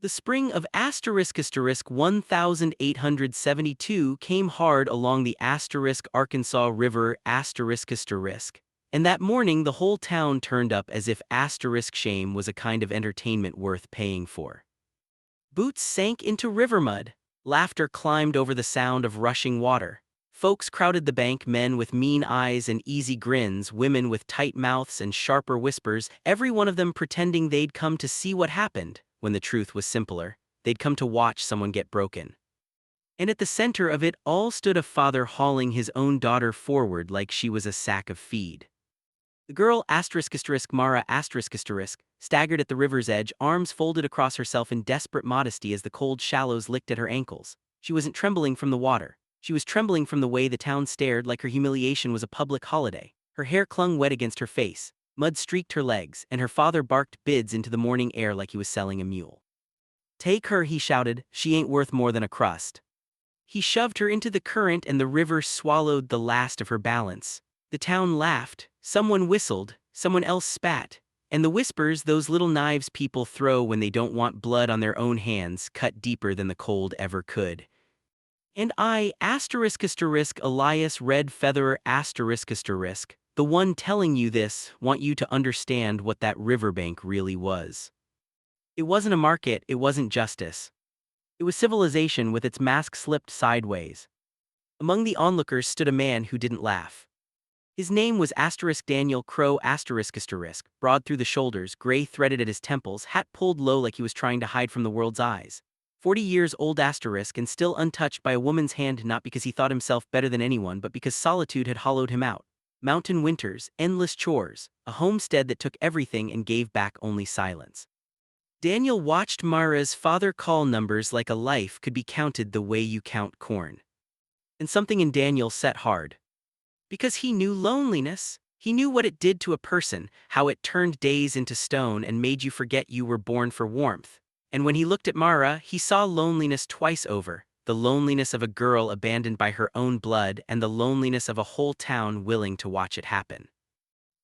The spring of *1872 came hard along the Arkansas River **, and that morning the whole town turned up as if *shame was a kind of entertainment worth paying for. Boots sank into river mud. Laughter climbed over the sound of rushing water. Folks crowded the bank, men with mean eyes and easy grins, women with tight mouths and sharper whispers, every one of them pretending they'd come to see what happened, when the truth was simpler. They'd come to watch someone get broken. And at the center of it all stood a father hauling his own daughter forward like she was a sack of feed. The girl Mara staggered at the river's edge, arms folded across herself in desperate modesty as the cold shallows licked at her ankles. She wasn't trembling from the water. She was trembling from the way the town stared, like her humiliation was a public holiday. Her hair clung wet against her face, mud streaked her legs, and her father barked bids into the morning air like he was selling a mule. "Take her," he shouted, "she ain't worth more than a crust." He shoved her into the current and the river swallowed the last of her balance. The town laughed, someone whistled, someone else spat, and the whispers, those little knives people throw when they don't want blood on their own hands, cut deeper than the cold ever could. And I, Elias Red Featherer the one telling you this, want you to understand what that riverbank really was. It wasn't a market, it wasn't justice. It was civilization with its mask slipped sideways. Among the onlookers stood a man who didn't laugh. His name was Daniel Crow broad through the shoulders, gray threaded at his temples, hat pulled low like he was trying to hide from the world's eyes. 40 years old and still untouched by a woman's hand, not because he thought himself better than anyone but because solitude had hollowed him out. Mountain winters, endless chores, a homestead that took everything and gave back only silence. Daniel watched Mara's father call numbers like a life could be counted the way you count corn. And something in Daniel set hard. Because he knew loneliness. He knew what it did to a person, how it turned days into stone and made you forget you were born for warmth. And when he looked at Mara, he saw loneliness twice over, the loneliness of a girl abandoned by her own blood and the loneliness of a whole town willing to watch it happen.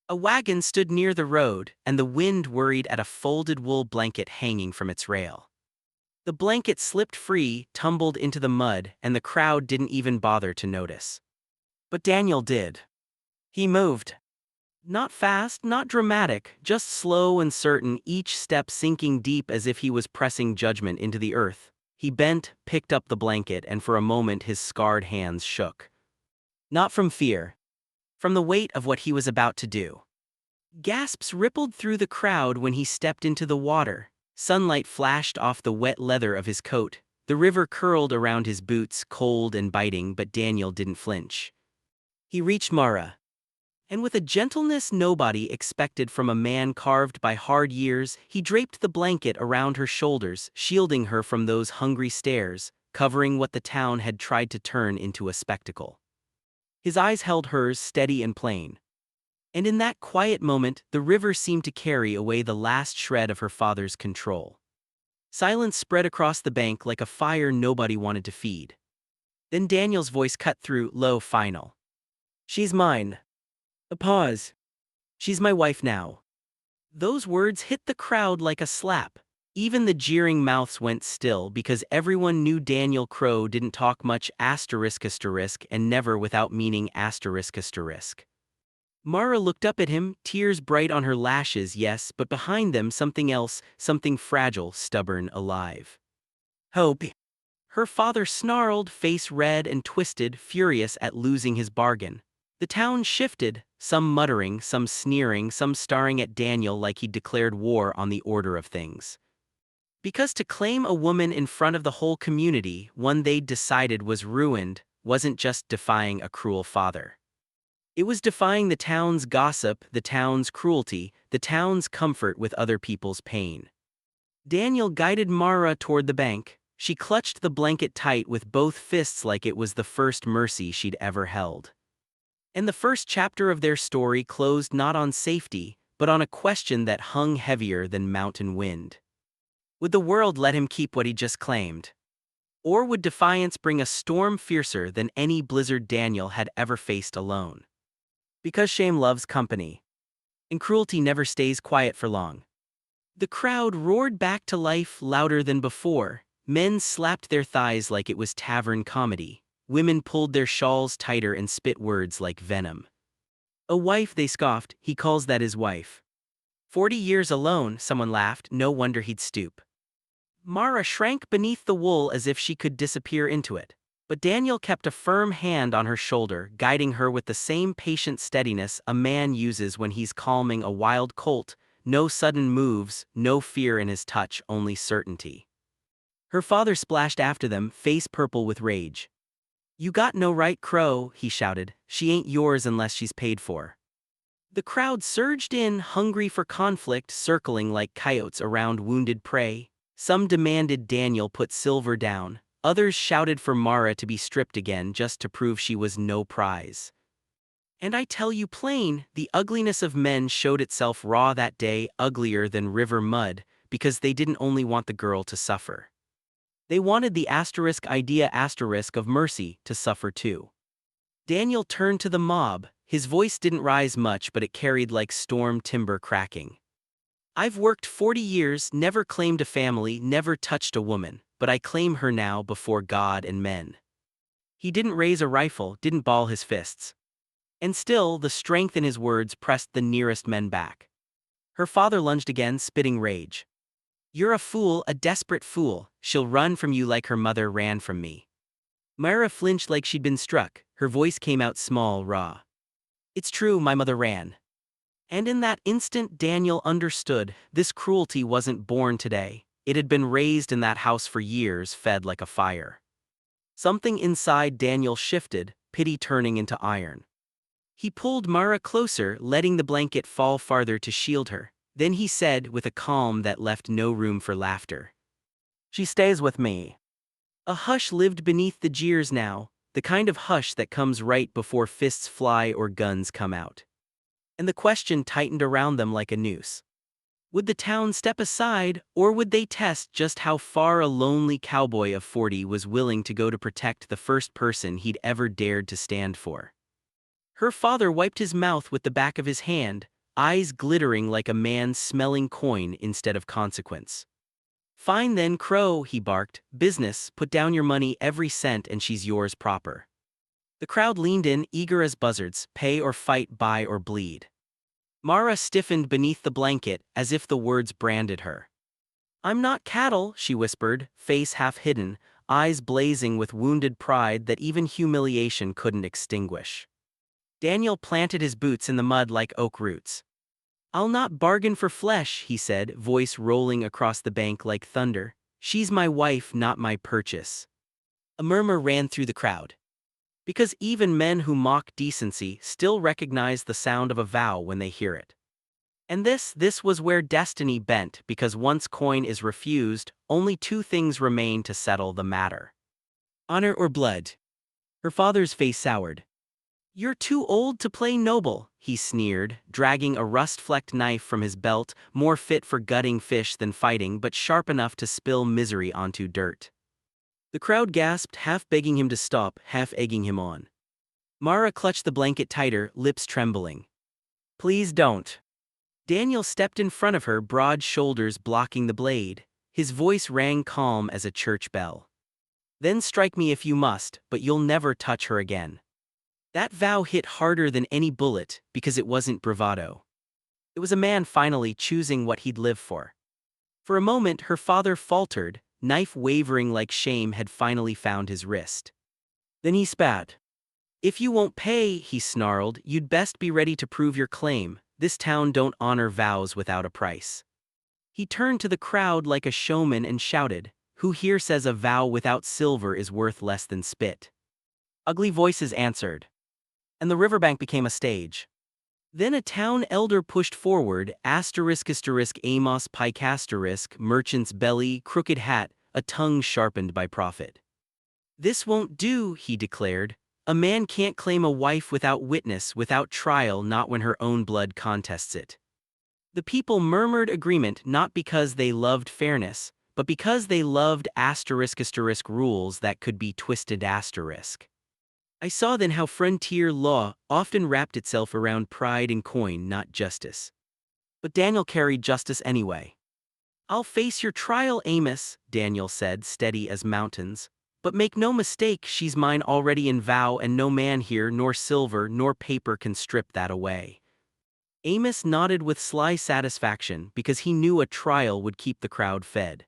A wagon stood near the road, and the wind worried at a folded wool blanket hanging from its rail. The blanket slipped free, tumbled into the mud, and the crowd didn't even bother to notice. But Daniel did. He moved. Not fast, not dramatic, just slow and certain, each step sinking deep as if he was pressing judgment into the earth. He bent, picked up the blanket, and for a moment his scarred hands shook. Not from fear. From the weight of what he was about to do. Gasps rippled through the crowd when he stepped into the water. Sunlight flashed off the wet leather of his coat. The river curled around his boots, cold and biting, but Daniel didn't flinch. He reached Mara. And with a gentleness nobody expected from a man carved by hard years, he draped the blanket around her shoulders, shielding her from those hungry stares, covering what the town had tried to turn into a spectacle. His eyes held hers, steady and plain. And in that quiet moment, the river seemed to carry away the last shred of her father's control. Silence spread across the bank like a fire nobody wanted to feed. Then Daniel's voice cut through, low, final. "She's mine." A pause. "She's my wife now." Those words hit the crowd like a slap. Even the jeering mouths went still because everyone knew Daniel Crow didn't talk much and never without meaning **. Mara looked up at him, tears bright on her lashes, yes, but behind them something else, something fragile, stubborn, alive. "Hope." Her father snarled, face red and twisted, furious at losing his bargain. The town shifted, some muttering, some sneering, some staring at Daniel like he'd declared war on the order of things. Because to claim a woman in front of the whole community, one they'd decided was ruined, wasn't just defying a cruel father. It was defying the town's gossip, the town's cruelty, the town's comfort with other people's pain. Daniel guided Mara toward the bank. She clutched the blanket tight with both fists like it was the first mercy she'd ever held. And the first chapter of their story closed not on safety, but on a question that hung heavier than mountain wind. Would the world let him keep what he just claimed? Or would defiance bring a storm fiercer than any blizzard Daniel had ever faced alone? Because shame loves company. And cruelty never stays quiet for long. The crowd roared back to life louder than before. Men slapped their thighs like it was tavern comedy. Women pulled their shawls tighter and spit words like venom. A wife, they scoffed, he calls that his wife. 40 years alone, someone laughed, no wonder he'd stoop. Mara shrank beneath the wool as if she could disappear into it. But Daniel kept a firm hand on her shoulder, guiding her with the same patient steadiness a man uses when he's calming a wild colt. No sudden moves, no fear in his touch, only certainty. Her father splashed after them, face purple with rage. "You got no right, Crow," he shouted. "She ain't yours unless she's paid for." The crowd surged in, hungry for conflict, circling like coyotes around wounded prey. Some demanded Daniel put Silver down. Others shouted for Mara to be stripped again just to prove she was no prize. And I tell you plain, the ugliness of men showed itself raw that day, uglier than river mud, because they didn't only want the girl to suffer. They wanted the idea of mercy to suffer too. Daniel turned to the mob. His voice didn't rise much, but it carried like storm timber cracking. "I've worked 40 years, never claimed a family, never touched a woman, but I claim her now before God and men." He didn't raise a rifle, didn't ball his fists. And still, the strength in his words pressed the nearest men back. Her father lunged again, spitting rage. "You're a fool, a desperate fool. She'll run from you like her mother ran from me." Myra flinched like she'd been struck. Her voice came out small, raw. "It's true, my mother ran." And in that instant Daniel understood, this cruelty wasn't born today. It had been raised in that house for years, fed like a fire. Something inside Daniel shifted, pity turning into iron. He pulled Mara closer, letting the blanket fall farther to shield her. Then he said, with a calm that left no room for laughter, "She stays with me." A hush lived beneath the jeers now, the kind of hush that comes right before fists fly or guns come out. And the question tightened around them like a noose. Would the town step aside, or would they test just how far a lonely cowboy of 40 was willing to go to protect the first person he'd ever dared to stand for? Her father wiped his mouth with the back of his hand, eyes glittering like a man smelling coin instead of consequence. "Fine then, Crow," he barked. "Business, put down your money, every cent, and she's yours proper." The crowd leaned in, eager as buzzards, pay or fight, buy or bleed. Mara stiffened beneath the blanket, as if the words branded her. "I'm not cattle," she whispered, face half hidden, eyes blazing with wounded pride that even humiliation couldn't extinguish. Daniel planted his boots in the mud like oak roots. "I'll not bargain for flesh," he said, voice rolling across the bank like thunder. "She's my wife, not my purchase." A murmur ran through the crowd. Because even men who mock decency still recognize the sound of a vow when they hear it. And this was where destiny bent, because once coin is refused, only two things remain to settle the matter: honor or blood. Her father's face soured. "You're too old to play noble," he sneered, dragging a rust-flecked knife from his belt, more fit for gutting fish than fighting but sharp enough to spill misery onto dirt. The crowd gasped, half begging him to stop, half egging him on. Mara clutched the blanket tighter, lips trembling. "Please don't." Daniel stepped in front of her, broad shoulders blocking the blade. His voice rang calm as a church bell. "Then strike me if you must, but you'll never touch her again." That vow hit harder than any bullet, because it wasn't bravado. It was a man finally choosing what he'd live for. For a moment her father faltered, knife wavering like shame had finally found his wrist. Then he spat. "If you won't pay," he snarled, "you'd best be ready to prove your claim. This town don't honor vows without a price." He turned to the crowd like a showman and shouted, "Who here says a vow without silver is worth less than spit?" Ugly voices answered. And the riverbank became a stage. Then a town elder pushed forward, Amos Pike merchant's belly, crooked hat, a tongue sharpened by profit. "This won't do," he declared. "A man can't claim a wife without witness, without trial, not when her own blood contests it." The people murmured agreement not because they loved fairness, but because they loved rules that could be twisted asterisk. I saw then how frontier law often wrapped itself around pride and coin, not justice. But Daniel carried justice anyway. "I'll face your trial, Amos," Daniel said, steady as mountains. "But make no mistake, she's mine already in vow, and no man here, nor silver, nor paper can strip that away." Amos nodded with sly satisfaction because he knew a trial would keep the crowd fed.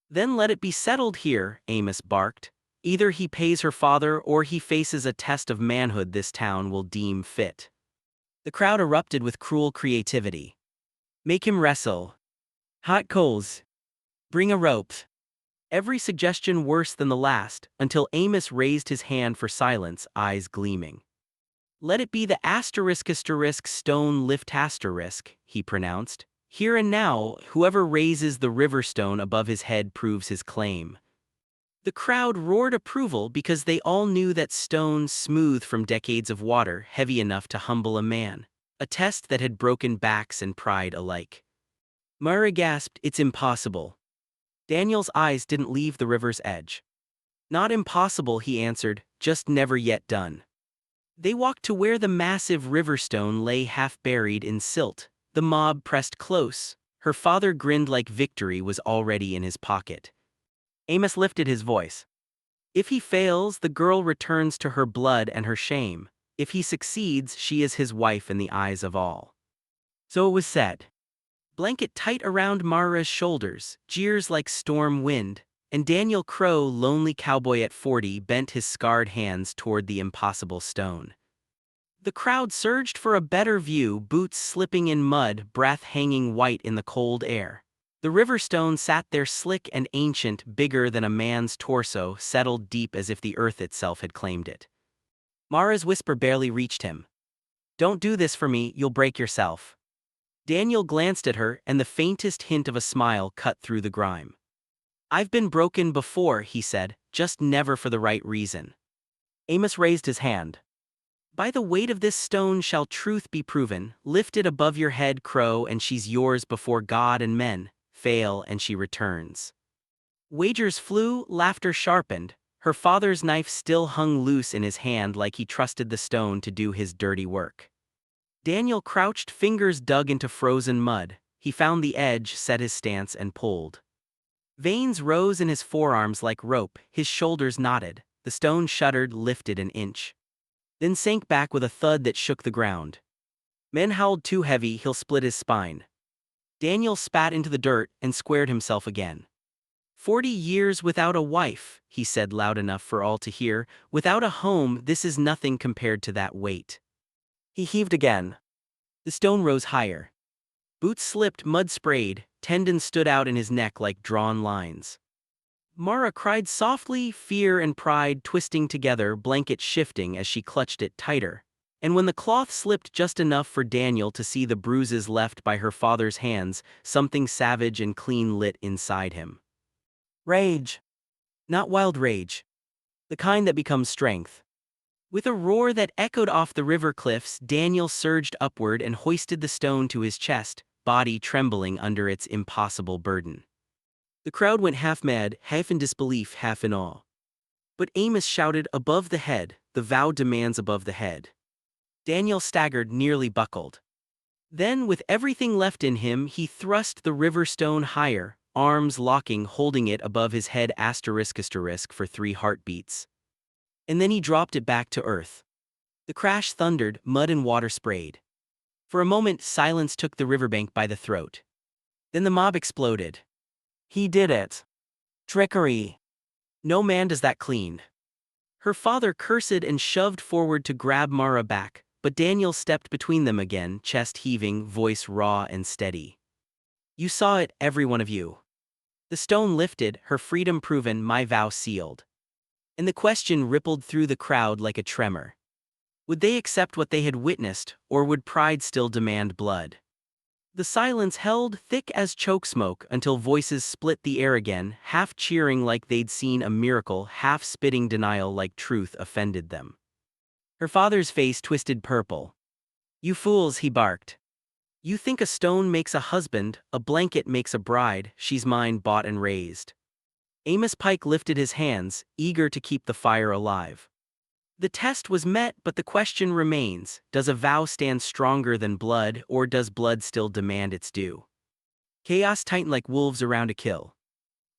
"Then let it be settled here," Amos barked. "Either he pays her father or he faces a test of manhood this town will deem fit." The crowd erupted with cruel creativity. "Make him wrestle." "Hot coals." "Bring a rope." Every suggestion worse than the last, until Amos raised his hand for silence, eyes gleaming. "Let it be the *** stone lift ***, he pronounced. "Here and now, whoever raises the river stone above his head proves his claim." The crowd roared approval because they all knew that stone smooth from decades of water, heavy enough to humble a man. A test that had broken backs and pride alike. Mara gasped, "It's impossible." Daniel's eyes didn't leave the river's edge. "Not impossible," he answered, "just never yet done." They walked to where the massive river stone lay half buried in silt. The mob pressed close. Her father grinned like victory was already in his pocket. Amos lifted his voice. "If he fails, the girl returns to her blood and her shame. If he succeeds, she is his wife in the eyes of all." So it was said. Blanket tight around Mara's shoulders, jeers like storm wind, and Daniel Crow, lonely cowboy at 40, bent his scarred hands toward the impossible stone. The crowd surged for a better view, boots slipping in mud, breath hanging white in the cold air. The river stone sat there slick and ancient, bigger than a man's torso, settled deep as if the earth itself had claimed it. Mara's whisper barely reached him. "Don't do this for me, you'll break yourself." Daniel glanced at her, and the faintest hint of a smile cut through the grime. "I've been broken before," he said, "just never for the right reason." Amos raised his hand. "By the weight of this stone shall truth be proven. Lift it above your head, Crow, and she's yours before God and men. Fail, and she returns." Wagers flew, laughter sharpened. Her father's knife still hung loose in his hand like he trusted the stone to do his dirty work. Daniel crouched, fingers dug into frozen mud. He found the edge, set his stance, and pulled. Veins rose in his forearms like rope, his shoulders knotted. The stone shuddered, lifted an inch. Then sank back with a thud that shook the ground. Men howled, "Too heavy, he'll split his spine." Daniel spat into the dirt and squared himself again. 40 years without a wife," he said loud enough for all to hear. "Without a home, this is nothing compared to that weight." He heaved again. The stone rose higher. Boots slipped, mud sprayed, tendons stood out in his neck like drawn lines. Mara cried softly, fear and pride twisting together, blanket shifting as she clutched it tighter. And when the cloth slipped just enough for Daniel to see the bruises left by her father's hands, something savage and clean lit inside him. Rage. Not wild rage. The kind that becomes strength. With a roar that echoed off the river cliffs, Daniel surged upward and hoisted the stone to his chest, body trembling under its impossible burden. The crowd went half mad, half in disbelief, half in awe. But Amos shouted, "Above the head, the vow demands above the head." Daniel staggered, nearly buckled. Then, with everything left in him, he thrust the river stone higher, arms locking, holding it above his head *** for 3 heartbeats. And then he dropped it back to earth. The crash thundered, mud and water sprayed. For a moment, silence took the riverbank by the throat. Then the mob exploded. "He did it. Trickery. No man does that clean." Her father cursed and shoved forward to grab Mara back, but Daniel stepped between them again, chest heaving, voice raw and steady. "You saw it, every one of you. The stone lifted, her freedom proven, my vow sealed." And the question rippled through the crowd like a tremor. Would they accept what they had witnessed, or would pride still demand blood? The silence held thick as choke smoke until voices split the air again, half cheering like they'd seen a miracle, half spitting denial like truth offended them. Her father's face twisted purple. "You fools," he barked. "You think a stone makes a husband, a blanket makes a bride, she's mine, bought and raised." Amos Pike lifted his hands, eager to keep the fire alive. The test was met, but the question remains, does a vow stand stronger than blood, or does blood still demand its due? Chaos tightened like wolves around a kill.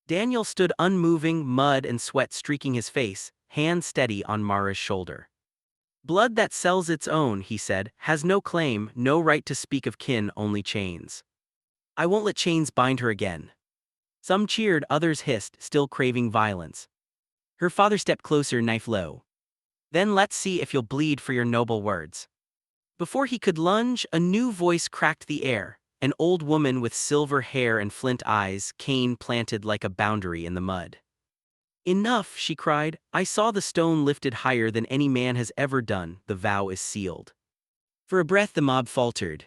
Daniel stood unmoving, mud and sweat streaking his face, hand steady on Mara's shoulder. Blood that sells its own, he said, has no claim, no right to speak of kin, only chains. I won't let chains bind her again. Some cheered, others hissed, still craving violence. Her father stepped closer, knife low. Then let's see if you'll bleed for your noble words. Before he could lunge, a new voice cracked the air. An old woman with silver hair and flint eyes, cane planted like a boundary in the mud. Enough, she cried. I saw the stone lifted higher than any man has ever done. The vow is sealed. For a breath the mob faltered.